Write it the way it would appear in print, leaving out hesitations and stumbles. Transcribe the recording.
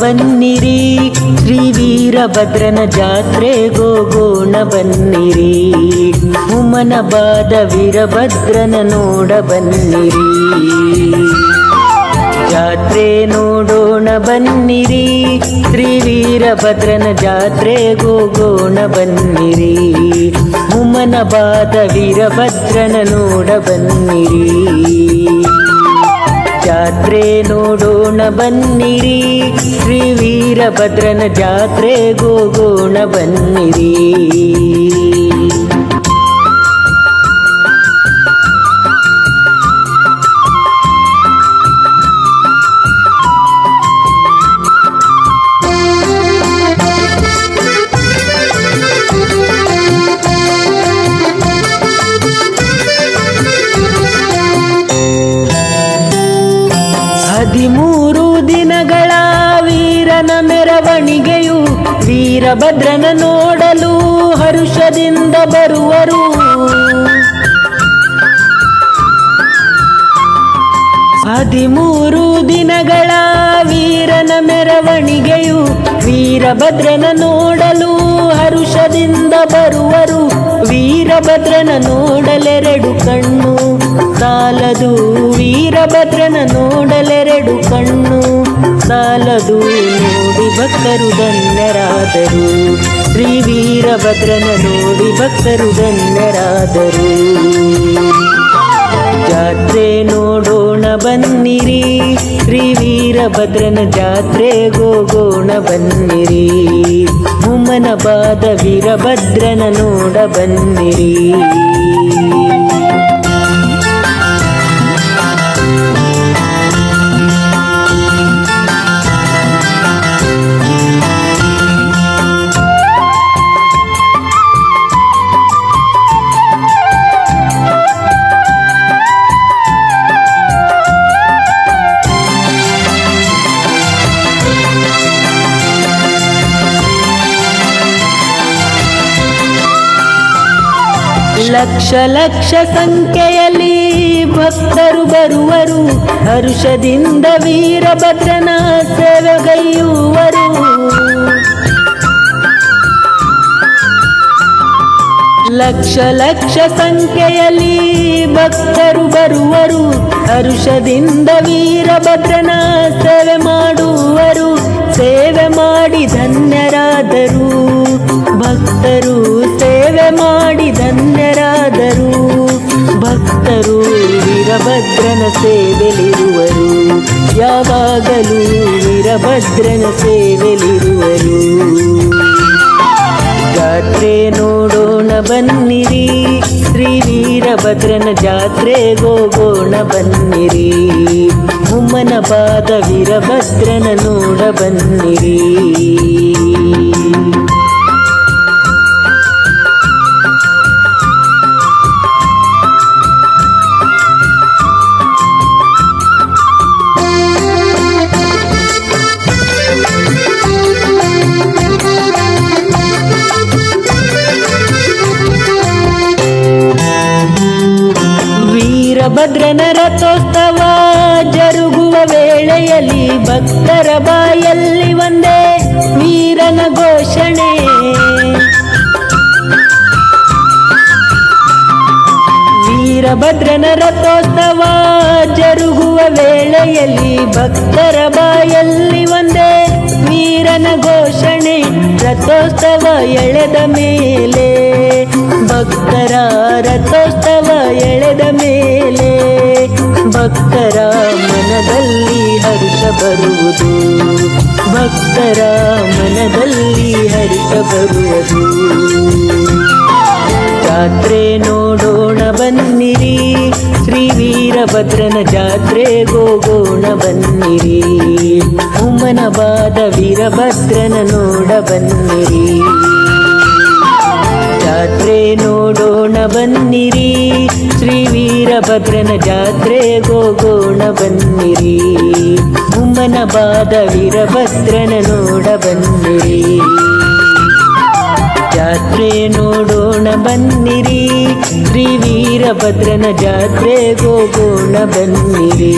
ಬನ್ನಿರಿ, ಶ್ರೀ ವೀರಭದ್ರನ ಜಾತ್ರೆಗೋಗೋಣ ಬನ್ನಿರಿ. ಉಮ್ಮನಬಾದ ವೀರಭದ್ರನ ನೋಡ ಬನ್ನಿರಿ. ಜಾತ್ರೆ ನೋಡೋಣ ಬನ್ನಿರಿ, ಶ್ರೀ ವೀರಭದ್ರನ ಜಾತ್ರೆಗೋಗೋಣ ಬನ್ನಿರಿ. ಉಮ್ಮನಬಾದ ವೀರಭದ್ರನ ನೋಡ ಬನ್ನಿರಿ. ಜಾತ್ರೆ ನೋಡೋಣ ಬನ್ನಿರಿ, ಶ್ರೀ ವೀರಭದ್ರನ ಜಾತ್ರೆಗೋಗೋಣ ಬನ್ನಿರಿ. ಹದಿಮೂರು ದಿನಗಳ ವೀರನ ಮೆರವಣಿಗೆಯು ವೀರಭದ್ರನ ನೋಡಲು ಹರುಷದಿಂದ ಬರುವರು. ಹದಿಮೂರು ದಿನಗಳ ವೀರನ ಮೆರವಣಿಗೆಯು ವೀರಭದ್ರನ ನೋಡಲು ಹರುಷದಿಂದ ಬರುವರು. ವೀರಭದ್ರನ ನೋಡಲೆರಡು ಕಣ್ಣು ಸಾಲದು, ವೀರಭದ್ರನ ನೋಡಲೆರಡು ಕಣ್ಣು ಸಾಲದು. ನೋಡಿ ಭಕ್ತರು ಧನ್ಯರಾದರು, ಶ್ರೀ ವೀರಭದ್ರನ ನೋಡಿ ಭಕ್ತರು ಧನ್ಯರಾದರು. ಜಾತ್ರೆ ನೋಡೋಣ ಬನ್ನಿರಿ, ಶ್ರೀ ವೀರಭದ್ರನ ಜಾತ್ರೆಗೋಗೋಣ ಬನ್ನಿರಿ. ಉಮ್ಮನಬಾದ ವೀರಭದ್ರನ ನೋಡ ಬನ್ನಿರಿ. ಲಕ್ಷ ಲಕ್ಷ ಸಂಖ್ಯೆಯಲ್ಲಿ ಭಕ್ತರು ಬರುವರು, ಹರುಷದಿಂದ ವೀರಭದ್ರನ ಸೇವೆಗೈಯುವರು. ಲಕ್ಷ ಲಕ್ಷ ಸಂಖ್ಯೆಯಲ್ಲಿ ಭಕ್ತರು ಬರುವರು, ಹರುಷದಿಂದ ವೀರಭದ್ರನ ಸೇವೆ ಮಾಡುವರು. ಸೇವೆ ಮಾಡಿ ಧನ್ಯರಾದರು ಭಕ್ತರು, ಸೇವೆ ಮಾಡಿ ಧನ್ಯರಾದರು ಭಕ್ತರು. ವೀರಭದ್ರನ ಸೇವೆಲಿರುವರು, ಯಾವಾಗಲೂ ವೀರಭದ್ರನ ಸೇವೆಲಿರುವರು. ಜಾತ್ರೆ ನೋಡೋಣ ಬನ್ನಿರಿ, ಶ್ರೀ ವೀರಭದ್ರನ ಜಾತ್ರೆಗೋಗೋಣ ಬನ್ನಿರಿ. ಉಮ್ಮನಬಾದ ವೀರಭದ್ರನ ನೋಡ ಬನ್ನಿರಿ. ವೀರಭದ್ರನ ರಥೋತ್ಸವ ಜರುಗುವ ವೇಳೆಯಲ್ಲಿ ಭಕ್ತರ ಬಾಯಲ್ಲಿ ಒಂದೇ ವೀರನ ಘೋಷಣೆ. ವೀರಭದ್ರನ ರಥೋತ್ಸವ ಜರುಗುವ ವೇಳೆಯಲ್ಲಿ ಭಕ್ತರ ಬಾಯಲ್ಲಿ ಒಂದೇ ವೀರನ ಘೋಷಣೆ. ರಥೋತ್ಸವ ಎಳೆದ ಮೇಲೆ ಭಕ್ತರ ರಥೋತ್ಸವ ಎಳೆದ ಮೇಲೆ ಭಕ್ತರ ಮನದಲ್ಲಿ ಹರ್ಷ ಬರುವುದು, ಭಕ್ತರ ಮನದಲ್ಲಿ ಹರ್ಷ ಬರುವುದು. ಜಾತ್ರೆ ನೋಡೋಣ ಬನ್ನಿರಿ, ಶ್ರೀ ವೀರಭದ್ರನ ಜಾತ್ರೆಗೋಗೋಣ ಬನ್ನಿರಿ. ಉಮ್ಮನಬಾದ ವೀರಭದ್ರನ ನೋಡ ಬನ್ನಿರಿ. ಜಾತ್ರೆ ನೋಡೋಣ ಬನ್ನಿರಿ, ಶ್ರೀ ವೀರಭದ್ರನ ಜಾತ್ರೆಗೋಗೋಣ ಬನ್ನಿರಿ. ಉಮ್ಮನಬಾದ ವೀರಭದ್ರನ ನೋಡ ಬನ್ನಿರಿ. ಜಾತ್ರೆ ನೋಡೋಣ ಬನ್ನಿರಿ, ಶ್ರೀ ವೀರಭದ್ರನ ಜಾತ್ರೆಗೋಗೋಣ ಬನ್ನಿರಿ.